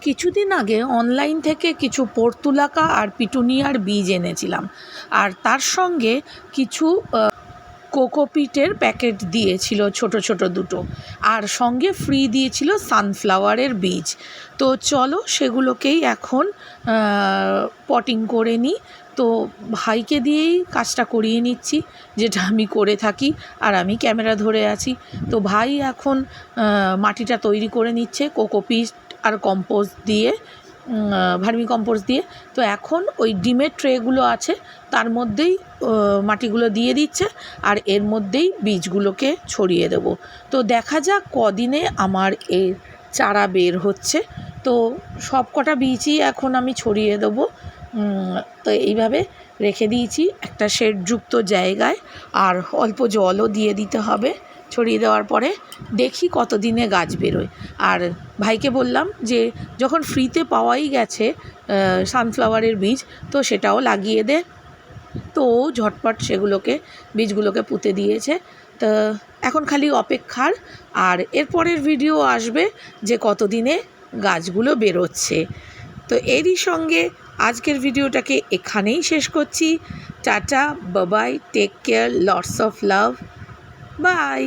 কিছুদিন আগে অনলাইন থেকে কিছু পর্তুলাকা আর পিটুনিয়ার বীজ এনেছিলাম, আর তার সঙ্গে কিছু কোকোপিটের প্যাকেট দিয়েছিল ছোট ছোট দুটো, আর সঙ্গে ফ্রি দিয়েছিল সানফ্লাওয়ারের বীজ। তো চলো সেগুলোকেই এখন পটিং করে নিই। তো ভাইকে দিয়েই কাজটা করিয়ে নিচ্ছি, যেটা আমি করে থাকি আর আমি ক্যামেরা ধরে আছি। তো ভাই এখন মাটিটা তৈরি করে নিচ্ছে কোকোপিট আর কম্পোস্ট দিয়ে, ভার্মি কম্পোস্ট দিয়ে। তো এখন ওই ডিমের ট্রেগুলো আছে তার মধ্যেই মাটিগুলো দিয়ে দিচ্ছে, আর এর মধ্যেই বীজগুলোকে ছড়িয়ে দেব। তো দেখা যাক কদিনে আমার এর চারা বের হচ্ছে। তো সব কটা বীজই এখন আমি ছড়িয়ে দেবো। তো এইভাবে রেখে দিয়েছি একটা শেডযুক্ত জায়গায়, আর অল্প জলও দিয়ে দিতে হবে। ছড়িয়ে দেওয়ার পরে দেখি কতদিনে গাছ বেরোয়। আর ভাইকে বললাম যে যখন ফ্রিতে পাওয়াই গেছে সানফ্লাওয়ারের বীজ, তো সেটাও লাগিয়ে দে। তো ও ঝটপট সেগুলোকে বীজগুলোকে পুঁতে দিয়েছে। তো এখন খালি অপেক্ষার, আর এরপরের ভিডিও আসবে যে কতদিনে গাছগুলো বেরোচ্ছে। তো এরই সঙ্গে আজকের ভিডিওটাকে এখানেই শেষ করছি। Tata, Babai, take care, lots of love, by.